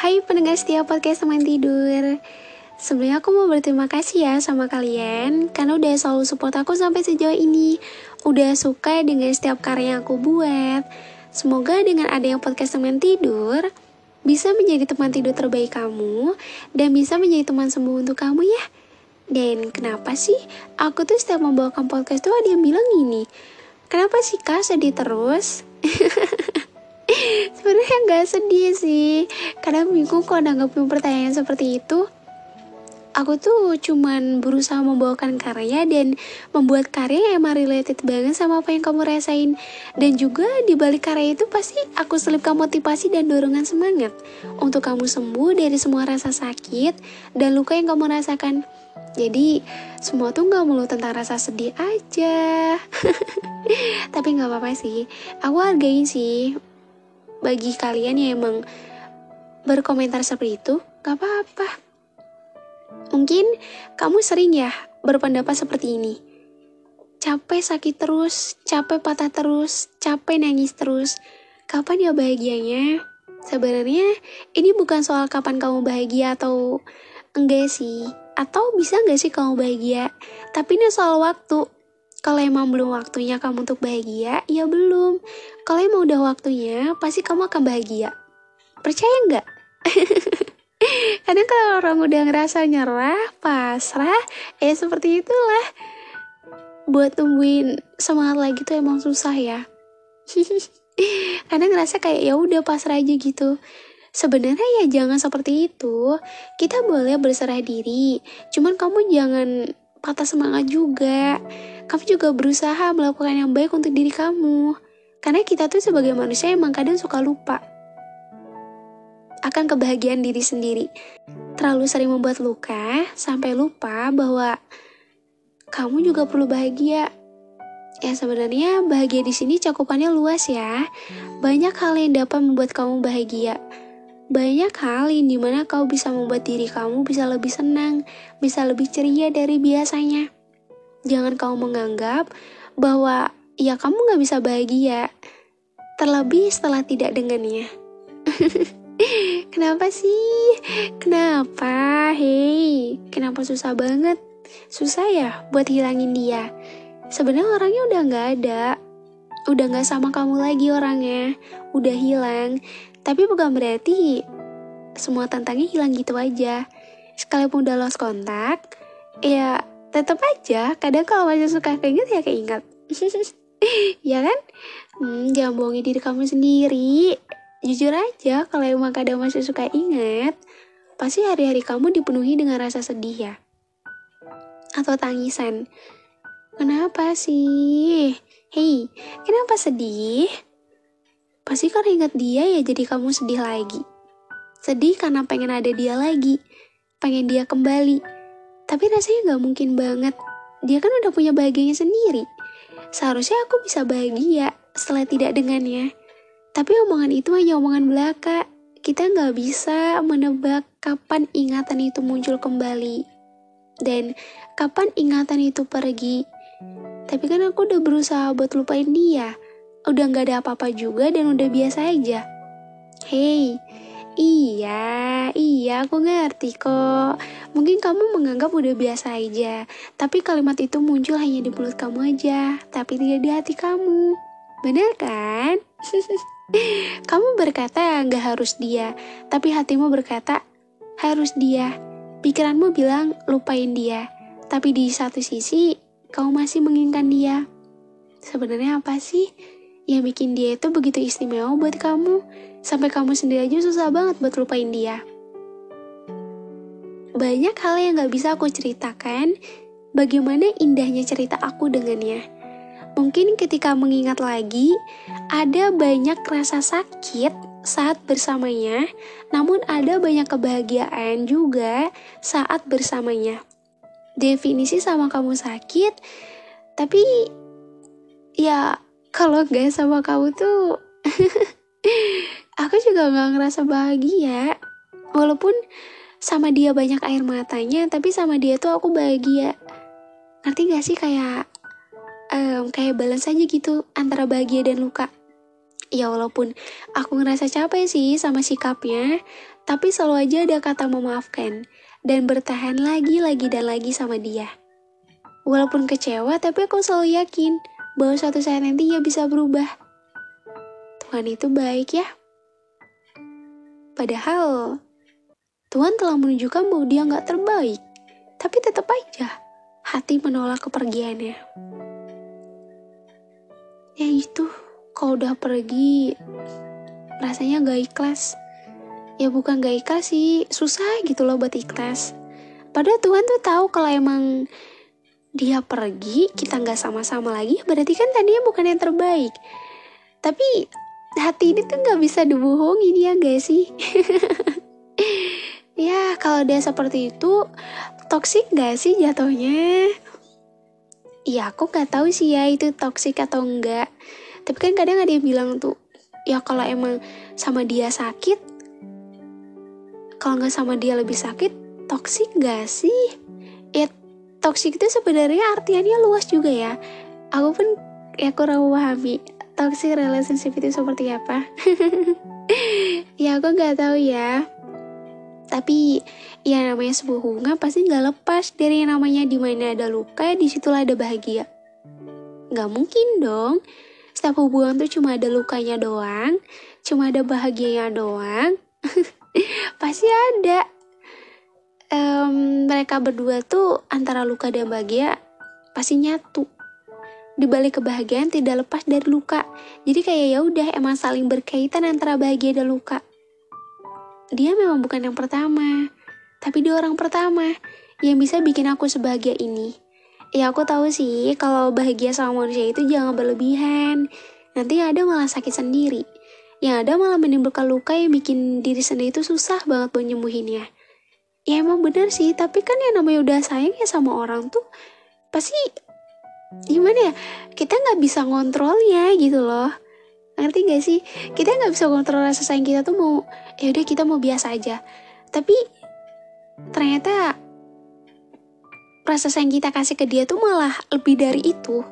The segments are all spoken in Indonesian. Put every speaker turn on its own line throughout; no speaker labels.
Hai pendengar setia podcast teman tidur. Sebenarnya aku mau berterima kasih ya sama kalian karena udah selalu support aku sampai sejauh ini. Udah suka dengan setiap karya yang aku buat. Semoga dengan adanya podcast teman tidur bisa menjadi teman tidur terbaik kamu dan bisa menjadi teman sembuh untuk kamu ya. Dan kenapa sih aku tuh setiap membawakan podcast tuh ada yang bilang gini, kenapa sih Kak sedih terus? Sebenarnya nggak sedih sih, kadang bingung kok nanggepin pertanyaan seperti itu. Aku tuh cuman berusaha membawakan karya dan membuat karya yang emang related banget sama apa yang kamu rasain. Dan juga di balik karya itu pasti aku selipkan motivasi dan dorongan semangat untuk kamu sembuh dari semua rasa sakit dan luka yang kamu rasakan. Jadi semua tuh gak melulu tentang rasa sedih aja. Tapi gak apa-apa sih, aku hargain sih bagi kalian yang emang berkomentar seperti itu, gak apa-apa. Mungkin kamu sering ya berpendapat seperti ini. Capek sakit terus, capek patah terus, capek nangis terus. Kapan ya bahagianya? Sebenarnya ini bukan soal kapan kamu bahagia atau enggak sih. Atau bisa enggak sih kamu bahagia. Tapi ini soal waktu. Kalau emang belum waktunya kamu untuk bahagia, ya belum. Kalau emang udah waktunya, pasti kamu akan bahagia. Percaya enggak? Kadang kalau orang udah ngerasa nyerah, pasrah, seperti itulah. Buat tumbuhin semangat lagi tuh emang susah ya. Kadang ngerasa kayak ya udah pasrah aja gitu. Sebenarnya ya jangan seperti itu. Kita boleh berserah diri. Cuman kamu jangan patah semangat juga. Kamu juga berusaha melakukan yang baik untuk diri kamu. Karena kita tuh sebagai manusia emang kadang suka lupa akan kebahagiaan diri sendiri. Terlalu sering membuat luka sampai lupa bahwa kamu juga perlu bahagia. Ya sebenarnya bahagia di sini cakupannya luas ya. Banyak hal yang dapat membuat kamu bahagia. Banyak hal yang dimana kau bisa membuat diri kamu bisa lebih senang, bisa lebih ceria dari biasanya. Jangan kau menganggap bahwa ya kamu gak bisa bahagia, terlebih setelah tidak dengannya. Kenapa sih? Kenapa? Hei, kenapa susah banget? Susah ya buat hilangin dia. Sebenarnya orangnya udah gak ada. Udah gak sama kamu lagi orangnya. Udah hilang. Tapi bukan berarti semua tentangnya hilang gitu aja. Sekalipun udah lost kontak, ya tetap aja kadang kalau masih suka keinget ya keinget. Ya kan? Jangan bohongin diri kamu sendiri. Jujur aja kalau emang kadang masih suka ingat, pasti hari-hari kamu dipenuhi dengan rasa sedih ya. Atau tangisan. Kenapa sih? Hei, kenapa sedih? Pasti karena ingat dia ya jadi kamu sedih lagi. Sedih karena pengen ada dia lagi. Pengen dia kembali. Tapi rasanya gak mungkin banget. Dia kan udah punya bahagianya sendiri. Seharusnya aku bisa bahagia setelah tidak dengannya. Tapi omongan itu hanya omongan belaka. Kita gak bisa menebak kapan ingatan itu muncul kembali. Dan kapan ingatan itu pergi. Tapi kan aku udah berusaha buat lupain dia. Udah gak ada apa-apa juga dan udah biasa aja. Hei, iya aku ngerti kok. Mungkin kamu menganggap udah biasa aja. Tapi kalimat itu muncul hanya di mulut kamu aja. Tapi tidak di hati kamu. Benar kan? Kamu berkata gak harus dia, tapi hatimu berkata harus dia. Pikiranmu bilang lupain dia, tapi di satu sisi kamu masih menginginkan dia. Sebenarnya apa sih yang bikin dia itu begitu istimewa buat kamu, sampai kamu sendiri aja susah banget buat lupain dia? Banyak hal yang gak bisa aku ceritakan, bagaimana indahnya cerita aku dengannya. Mungkin ketika mengingat lagi, ada banyak rasa sakit saat bersamanya, namun ada banyak kebahagiaan juga saat bersamanya. Definisi sama kamu sakit, tapi ya kalau gak sama kamu tuh, aku juga gak ngerasa bahagia. Walaupun sama dia banyak air matanya, tapi sama dia tuh aku bahagia. Ngerti gak sih kayak balance aja gitu antara bahagia dan luka. Ya walaupun aku ngerasa capek sih sama sikapnya, Tapi selalu aja ada kata memaafkan dan bertahan lagi dan lagi sama dia. Walaupun kecewa, tapi aku selalu yakin bahwa suatu saat nanti ia bisa berubah. Tuhan itu baik ya. Padahal Tuhan telah menunjukkan bahwa dia gak terbaik. Tapi tetap aja hati menolak kepergiannya. Ya itu, kalau udah pergi rasanya gak ikhlas. Ya bukan gak ikhlas sih, susah gitu loh buat ikhlas. Padahal Tuhan tuh tahu kalau emang dia pergi, kita gak sama-sama lagi, berarti kan tadinya bukan yang terbaik. Tapi hati ini tuh gak bisa dibohongin ya gak sih? Ya kalau dia seperti itu, toksik gak sih jatuhnya? Ya aku gak tahu sih ya itu toksik atau enggak. Tapi kan kadang ada yang bilang tuh, ya kalau emang sama dia sakit, kalau gak sama dia lebih sakit, toksik gak sih? Ya toksik itu sebenarnya artiannya luas juga ya. Aku pun kurang memahami toxic relationship itu seperti apa. Ya aku gak tahu ya. Tapi ya namanya sebuah hubungan pasti gak lepas dari yang namanya dimana ada luka, disitulah ada bahagia. Gak mungkin dong setiap hubungan tuh cuma ada lukanya doang, cuma ada bahagianya doang. Pasti ada. Mereka berdua tuh antara luka dan bahagia pasti nyatu. Di balik kebahagiaan tidak lepas dari luka. Jadi kayak ya udah emang saling berkaitan antara bahagia dan luka. Dia memang bukan yang pertama, tapi dia orang pertama yang bisa bikin aku sebahagia ini. Ya aku tahu sih kalau bahagia sama manusia itu jangan berlebihan. Nanti yang ada malah sakit sendiri. Yang ada malah menimbulkan luka yang bikin diri sendiri itu susah banget buat nyembuhinnya. Ya emang benar sih, tapi kan yang namanya udah sayang ya sama orang tuh pasti gimana ya, kita gak bisa ngontrolnya gitu loh. Ngerti gak sih? Kita gak bisa kontrol rasa sayang kita tuh mau, ya udah kita mau biasa aja. Tapi ternyata rasa sayang kita kasih ke dia tuh malah lebih dari itu.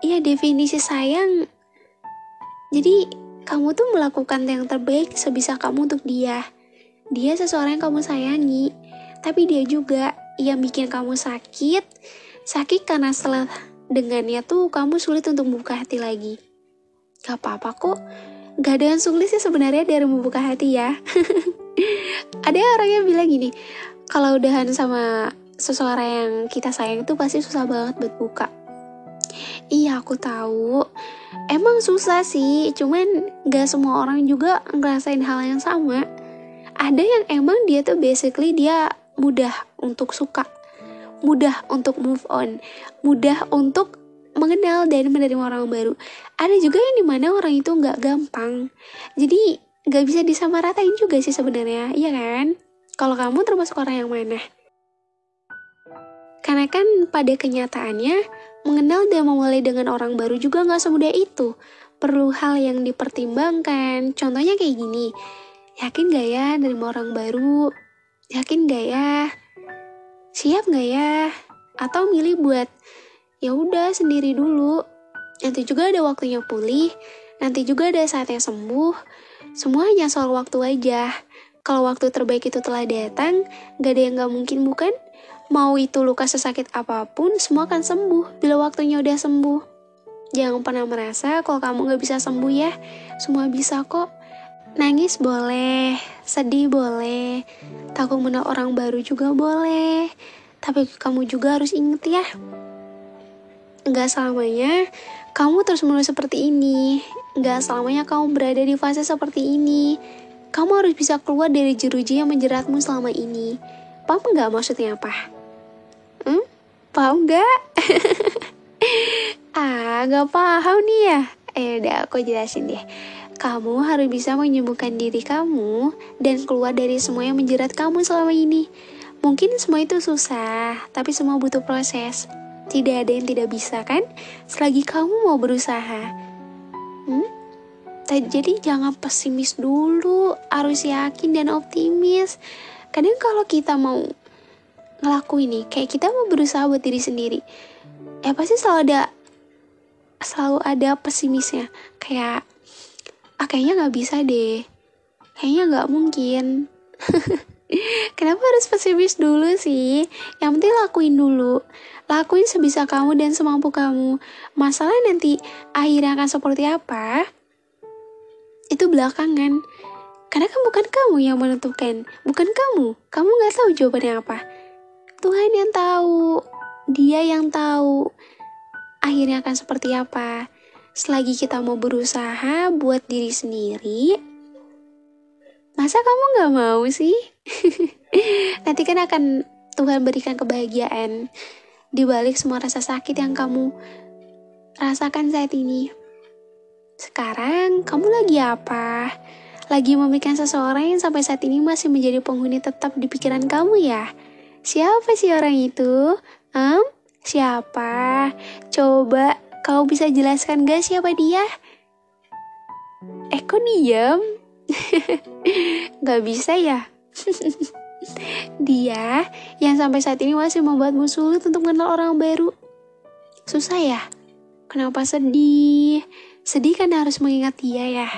Iya definisi sayang. Jadi kamu tuh melakukan yang terbaik sebisa kamu untuk dia. Dia seseorang yang kamu sayangi. Tapi dia juga yang bikin kamu sakit. Sakit karena setelah dengannya tuh kamu sulit untuk membuka hati lagi. Gak apa-apa kok. Gak ada yang sulit sih sebenarnya dari membuka hati ya. Ada orang yang bilang gini, kalau udahan sama seseorang yang kita sayang itu pasti susah banget buat buka. Iya aku tahu. Emang susah sih, cuman gak semua orang juga ngerasain hal yang sama. Ada yang emang dia tuh basically dia mudah untuk suka, mudah untuk move on, mudah untuk mengenal dan menerima orang baru. Ada juga yang dimana orang itu gak gampang. Jadi gak bisa disamaratain juga sih sebenarnya, iya kan? Kalau kamu termasuk orang yang mana? Karena kan pada kenyataannya, mengenal dan memulai dengan orang baru juga gak semudah itu. Perlu hal yang dipertimbangkan. Contohnya kayak gini, yakin gak ya nerima orang baru? Yakin gak ya? Siap gak ya? Atau milih buat ya udah sendiri dulu. Nanti juga ada waktunya pulih. Nanti juga ada saatnya sembuh. Semua hanya soal waktu aja. Kalau waktu terbaik itu telah datang, gak ada yang gak mungkin bukan? Mau itu luka sesakit apapun, semua akan sembuh bila waktunya udah sembuh. Jangan pernah merasa kalau kamu gak bisa sembuh ya. Semua bisa kok. Nangis boleh, sedih boleh, takut mengenal orang baru juga boleh. Tapi kamu juga harus inget ya, gak selamanya kamu terus-menerus seperti ini. Gak selamanya kamu berada di fase seperti ini. Kamu harus bisa keluar dari jeruji yang menjeratmu selama ini. Paham gak maksudnya apa? Paham gak? Gak paham nih ya? Udah aku jelasin deh. Kamu harus bisa menyembuhkan diri kamu dan keluar dari semua yang menjerat kamu selama ini. Mungkin semua itu susah, tapi semua butuh proses. Tidak ada yang tidak bisa kan? Selagi kamu mau berusaha. Jadi jangan pesimis dulu, harus yakin dan optimis. Kadang kalau kita mau ngelakuin nih, kayak kita mau berusaha buat diri sendiri, ya pasti selalu ada pesimisnya. Kayak kayaknya gak bisa deh, Kayaknya nggak mungkin. Kenapa harus pesimis dulu sih? Yang penting lakuin dulu. Lakuin sebisa kamu dan semampu kamu. Masalah nanti akhirnya akan seperti apa, itu belakangan. Karena kan bukan kamu yang menentukan. Bukan kamu. Kamu gak tahu jawabannya apa. Tuhan yang tahu. Dia yang tahu akhirnya akan seperti apa. Selagi kita mau berusaha buat diri sendiri, masa kamu gak mau sih? Nanti kan akan Tuhan berikan kebahagiaan di balik semua rasa sakit yang kamu rasakan saat ini. Sekarang kamu lagi apa? Lagi memikirkan seseorang yang sampai saat ini masih menjadi penghuni tetap di pikiran kamu ya? Siapa sih orang itu? Siapa? Coba kau bisa jelaskan gak siapa dia? Kok diam? Gak bisa ya? Dia yang sampai saat ini masih membuatmu sulit untuk mengenal orang baru. Susah ya? Kenapa sedih? Sedih karena harus mengingat dia ya?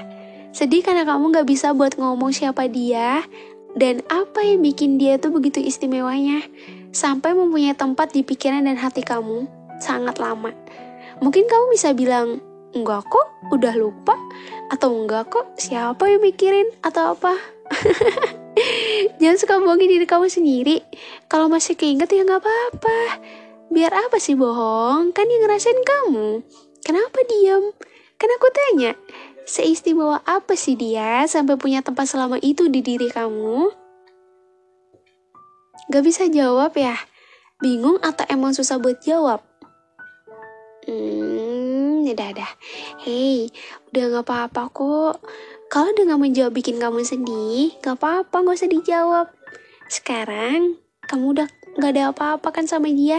Sedih karena kamu gak bisa buat ngomong siapa dia dan apa yang bikin dia tuh begitu istimewanya sampai mempunyai tempat di pikiran dan hati kamu sangat lama. Mungkin kamu bisa bilang, enggak kok, udah lupa. Atau enggak kok, siapa yang mikirin atau apa. Jangan suka bohongin diri kamu sendiri. Kalau masih keinget ya gak apa-apa. Biar apa sih bohong? Kan yang ngerasain kamu. Kenapa diam? Kan aku tanya, seistimewa apa sih dia sampai punya tempat selama itu di diri kamu? Gak bisa jawab ya? Bingung atau emang susah buat jawab? Udah. Hei, udah gak apa-apa kok. Kalau dengan menjawab bikin kamu sedih, gak apa-apa, gak usah dijawab. Sekarang, kamu udah gak ada apa-apa kan sama dia.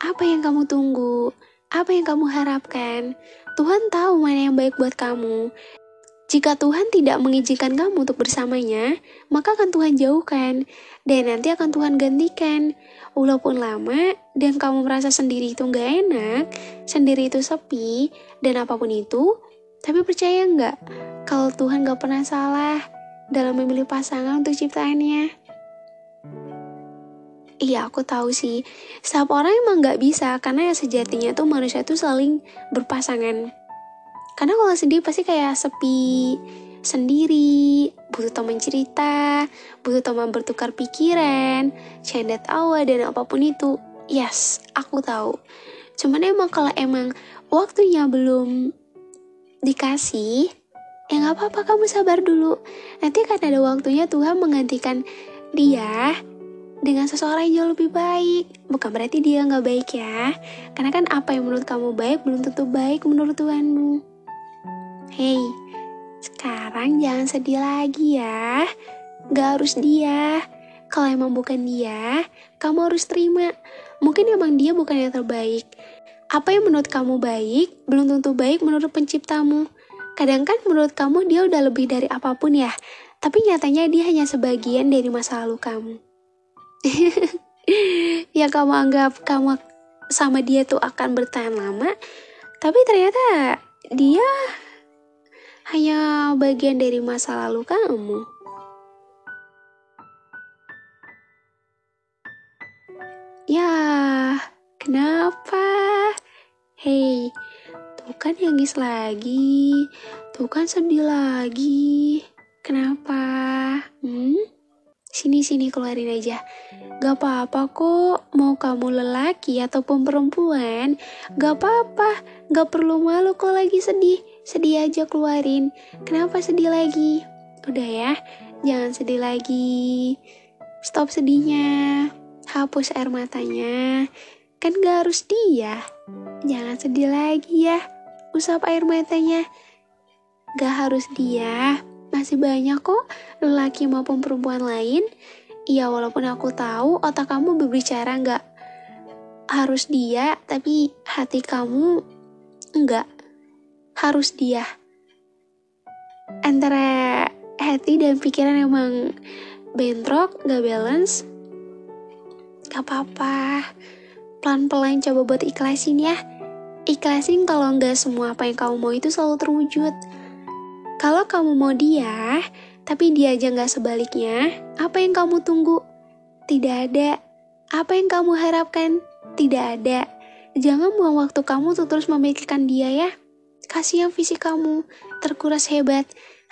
Apa yang kamu tunggu? Apa yang kamu harapkan? Tuhan tahu mana yang baik buat kamu. Jika Tuhan tidak mengizinkan kamu untuk bersamanya, maka akan Tuhan jauhkan. Dan nanti akan Tuhan gantikan. Walaupun lama, dan kamu merasa sendiri itu gak enak, sendiri itu sepi, dan apapun itu, tapi percaya gak? Kalau Tuhan gak pernah salah dalam memilih pasangan untuk ciptaannya. Iya, aku tahu sih. Setiap orang emang gak bisa, karena sejatinya tuh manusia tuh saling berpasangan. Karena kalau sedih pasti kayak sepi, sendiri, butuh teman cerita, butuh teman bertukar pikiran, canda tawa, dan apapun itu. Yes, aku tahu. Cuman emang kalau emang waktunya belum dikasih, ya gak apa-apa, kamu sabar dulu. Nanti kan ada waktunya Tuhan menggantikan dia dengan seseorang yang jauh lebih baik. Bukan berarti dia gak baik ya. Karena kan apa yang menurut kamu baik belum tentu baik menurut Tuhanmu. Hei, sekarang jangan sedih lagi ya. Gak harus dia. Kalau emang bukan dia, kamu harus terima. Mungkin emang dia bukan yang terbaik. Apa yang menurut kamu baik belum tentu baik menurut penciptamu. Kadang kan menurut kamu dia udah lebih dari apapun ya. Tapi nyatanya dia hanya sebagian dari masa lalu kamu. Ya kamu anggap kamu sama dia tuh akan bertahan lama, tapi ternyata dia hanya bagian dari masa lalu kamu. Ya, kenapa? Hei, tuh kan nangis lagi, tuh kan sedih lagi. Kenapa? Sini keluarin aja. Gak apa-apa kok, mau kamu lelaki ataupun perempuan, gak apa-apa, gak perlu malu kalau lagi sedih. Sedih aja keluarin. Kenapa sedih lagi? Udah ya, jangan sedih lagi. Stop sedihnya, hapus air matanya. Kan gak harus dia. Jangan sedih lagi ya, usap air matanya. Gak harus dia. Masih banyak kok lelaki maupun perempuan lain. Iya, walaupun aku tahu otak kamu berbicara nggak harus dia, tapi hati kamu nggak harus dia. Antara hati dan pikiran emang bentrok, nggak balance. Gak apa-apa, pelan-pelan coba buat ikhlasin ya. Ikhlasin kalau nggak semua apa yang kamu mau itu selalu terwujud. Kalau kamu mau dia, tapi dia aja gak sebaliknya, apa yang kamu tunggu? Tidak ada. Apa yang kamu harapkan? Tidak ada. Jangan buang waktu kamu untuk terus memikirkan dia ya. Kasihan fisik kamu, terkuras hebat,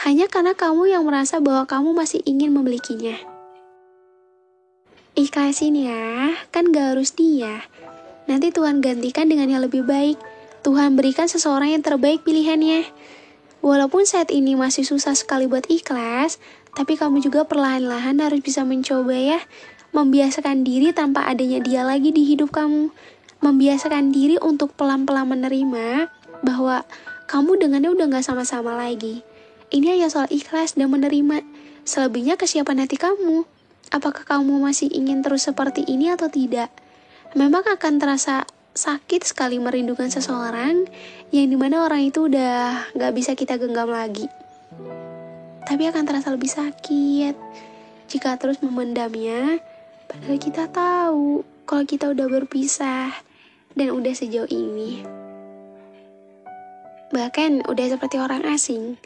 hanya karena kamu yang merasa bahwa kamu masih ingin memilikinya. Ikhlasin ya, kan gak harus dia. Nanti Tuhan gantikan dengan yang lebih baik. Tuhan berikan seseorang yang terbaik pilihannya. Walaupun saat ini masih susah sekali buat ikhlas, tapi kamu juga perlahan-lahan harus bisa mencoba ya. Membiasakan diri tanpa adanya dia lagi di hidup kamu. Membiasakan diri untuk pelan-pelan menerima bahwa kamu dengannya udah gak sama-sama lagi. Ini hanya soal ikhlas dan menerima. Selebihnya kesiapan hati kamu. Apakah kamu masih ingin terus seperti ini atau tidak? Memang akan terasa sakit sekali merindukan seseorang yang dimana orang itu udah gak bisa kita genggam lagi. Tapi akan terasa lebih sakit jika terus memendamnya, padahal kita tahu kalau kita udah berpisah dan udah sejauh ini. Bahkan udah seperti orang asing.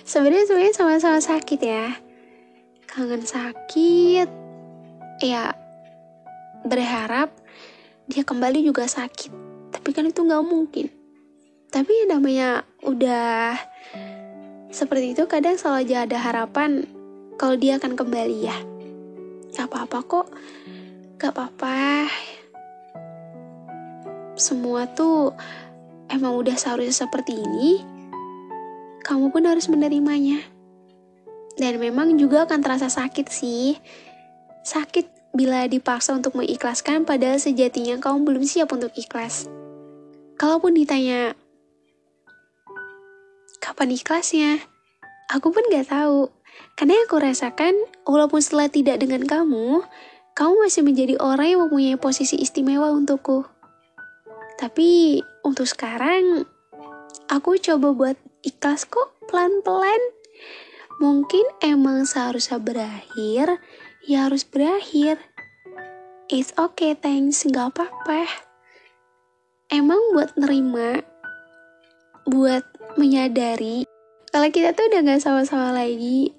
Sebenarnya sama-sama sakit ya. Kangen sakit, ya berharap dia kembali juga sakit. Tapi kan itu gak mungkin. Tapi namanya udah seperti itu, kadang selalu aja ada harapan kalau dia akan kembali ya. Gak apa-apa kok. Gak apa-apa. Semua tuh emang udah seharusnya seperti ini. Kamu pun harus menerimanya. Dan memang juga akan terasa sakit sih. Sakit bila dipaksa untuk mengikhlaskan padahal sejatinya kamu belum siap untuk ikhlas. Kalaupun ditanya, kapan ikhlasnya? Aku pun gak tahu. Karena aku rasakan, walaupun setelah tidak dengan kamu masih menjadi orang yang mempunyai posisi istimewa untukku. Tapi untuk sekarang, aku coba buat ikhlas kok pelan-pelan. Mungkin emang seharusnya berakhir, ya harus berakhir. It's okay, thanks, gak apa-apa. Emang buat nerima, buat menyadari kalau kita tuh udah gak sama-sama lagi.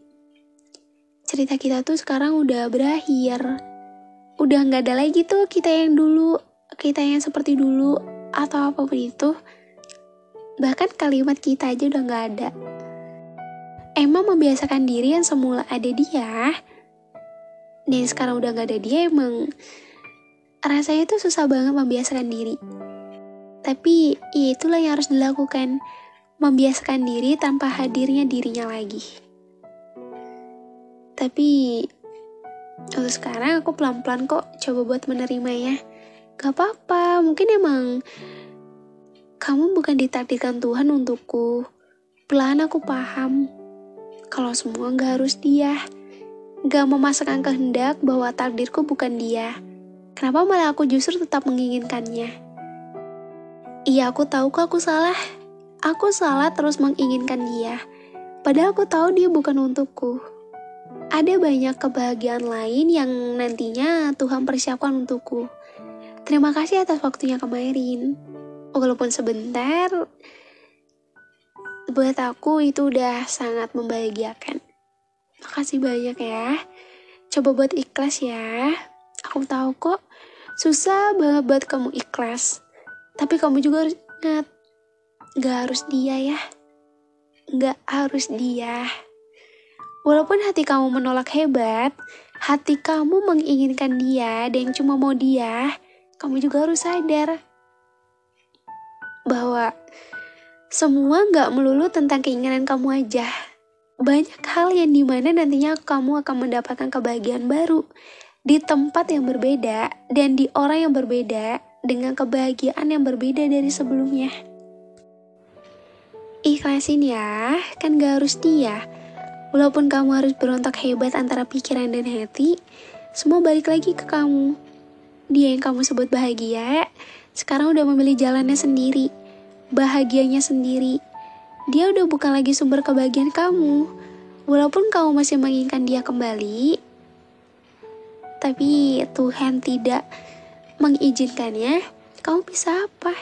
Cerita kita tuh sekarang udah berakhir. Udah gak ada lagi tuh kita yang dulu, kita yang seperti dulu, atau apapun itu. Bahkan kalimat kita aja udah gak ada. Emang membiasakan diri yang semula ada dia, dan sekarang udah gak ada dia, emang rasanya tuh susah banget membiasakan diri. Tapi ya itulah yang harus dilakukan, membiasakan diri tanpa hadirnya dirinya lagi. Tapi untuk sekarang aku pelan-pelan kok coba buat menerima ya. Gak apa-apa, mungkin emang kamu bukan ditakdirkan Tuhan untukku. Pelan aku paham kalau semua gak harus dia. Gak memasakkan kehendak bahwa takdirku bukan dia. Kenapa malah aku justru tetap menginginkannya? Iya, aku tahu kok aku salah. Aku salah terus menginginkan dia. Padahal aku tahu dia bukan untukku. Ada banyak kebahagiaan lain yang nantinya Tuhan persiapkan untukku. Terima kasih atas waktunya kemarin. Walaupun sebentar, buat aku itu udah sangat membahagiakan. Makasih banyak ya. Coba buat ikhlas ya. Aku tahu kok susah banget buat kamu ikhlas. Tapi kamu juga harus ingat, gak harus dia ya. Gak harus dia. Walaupun hati kamu menolak hebat, hati kamu menginginkan dia dan cuma mau dia, kamu juga harus sadar bahwa semua gak melulu tentang keinginan kamu aja. Banyak hal yang dimana nantinya kamu akan mendapatkan kebahagiaan baru di tempat yang berbeda dan di orang yang berbeda dengan kebahagiaan yang berbeda dari sebelumnya. Ikhlasin ya, kan gak harus dia. Walaupun kamu harus berontak hebat antara pikiran dan hati, semua balik lagi ke kamu. Dia yang kamu sebut bahagia, sekarang udah memilih jalannya sendiri, bahagianya sendiri. Dia udah bukan lagi sumber kebahagiaan kamu. Walaupun kamu masih menginginkan dia kembali, tapi Tuhan tidak mengizinkannya, kamu bisa apa?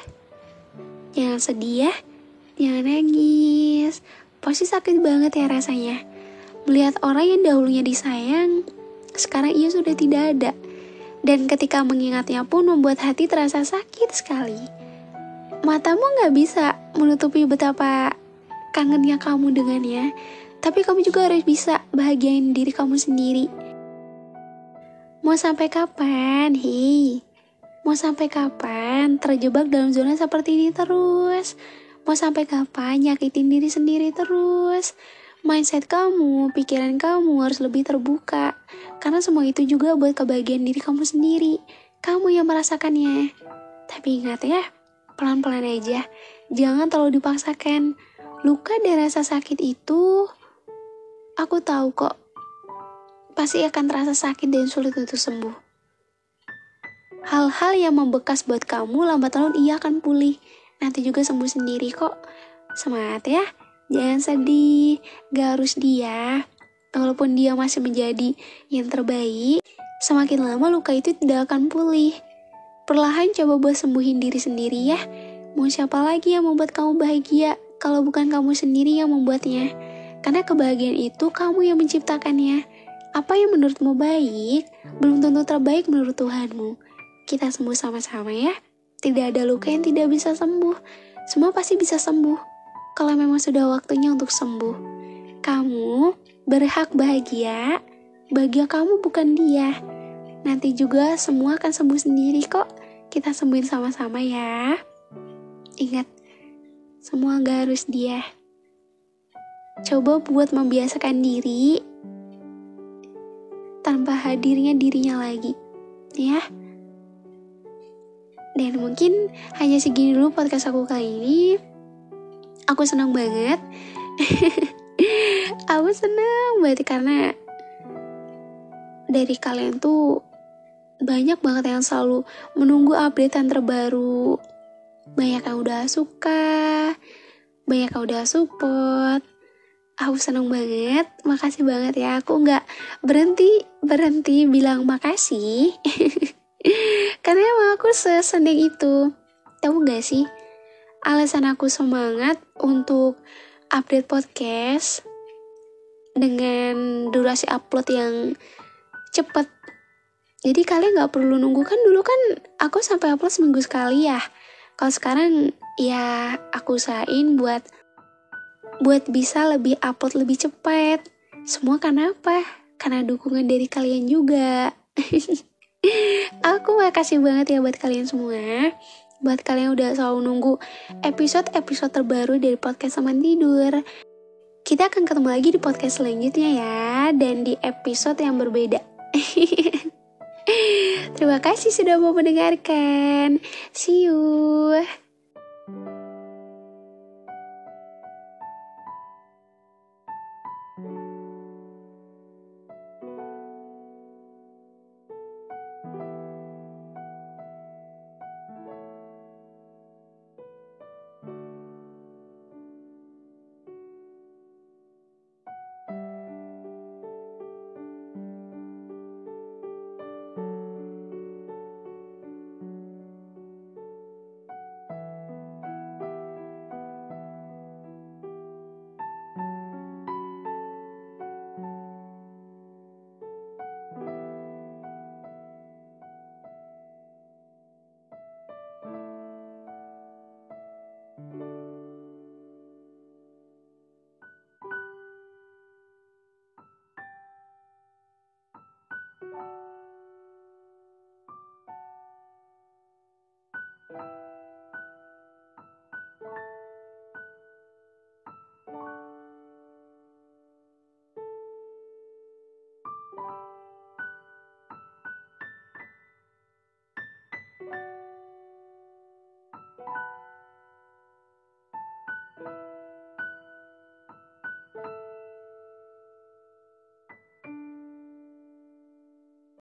Jangan sedih ya, jangan nangis. Pasti sakit banget ya rasanya. Melihat orang yang dahulunya disayang, sekarang ia sudah tidak ada. Dan ketika mengingatnya pun membuat hati terasa sakit sekali. Matamu gak bisa menutupi betapa kangennya kamu dengannya, tapi kamu juga harus bisa bahagiain diri kamu sendiri. Mau sampai kapan? Hei, mau sampai kapan terjebak dalam zona seperti ini terus? Mau sampai kapan nyakitin diri sendiri terus? Mindset kamu, pikiran kamu harus lebih terbuka. Karena semua itu juga buat kebahagiaan diri kamu sendiri. Kamu yang merasakannya. Tapi ingat ya, pelan-pelan aja. Jangan terlalu dipaksakan. Luka dan rasa sakit itu, aku tahu kok, pasti akan terasa sakit dan sulit untuk sembuh. Hal-hal yang membekas buat kamu, lambat laun ia akan pulih. Nanti juga sembuh sendiri kok. Semangat ya. Jangan sedih, gak harus dia. Walaupun dia masih menjadi yang terbaik, semakin lama luka itu tidak akan pulih. Perlahan coba buat sembuhin diri sendiri ya. Mau siapa lagi yang membuat kamu bahagia kalau bukan kamu sendiri yang membuatnya? Karena kebahagiaan itu kamu yang menciptakannya. Apa yang menurutmu baik, belum tentu terbaik menurut Tuhanmu. Kita sembuh sama-sama ya. Tidak ada luka yang tidak bisa sembuh. Semua pasti bisa sembuh. Kalau memang sudah waktunya untuk sembuh. Kamu berhak bahagia. Bahagia kamu bukan dia. Nanti juga semua akan sembuh sendiri kok. Kita sembuhin sama-sama ya. Ingat, semua gak harus dia. Coba buat membiasakan diri tanpa hadirnya dirinya lagi. Ya. Dan mungkin hanya segini dulu podcast aku kali ini. Aku senang banget. Aku senang banget karena dari kalian tuh banyak banget yang selalu menunggu updatean terbaru. Banyak yang udah suka, banyak yang udah support. Aku senang banget, makasih banget ya. Aku gak berhenti bilang makasih. Karena emang aku seseneng itu. Tahu gak sih? Alasan aku semangat untuk update podcast dengan durasi upload yang cepat. Jadi kalian gak perlu nunggu, kan dulu kan aku sampai upload seminggu sekali ya. Kalau sekarang ya aku usahain buat bisa lebih upload lebih cepat. Semua karena apa? Karena dukungan dari kalian juga. Aku makasih banget ya buat kalian semua. Buat kalian yang udah selalu nunggu episode-episode terbaru dari podcast Teman Tidur. Kita akan ketemu lagi di podcast selanjutnya ya. Dan di episode yang berbeda. Terima kasih sudah mau mendengarkan. See you.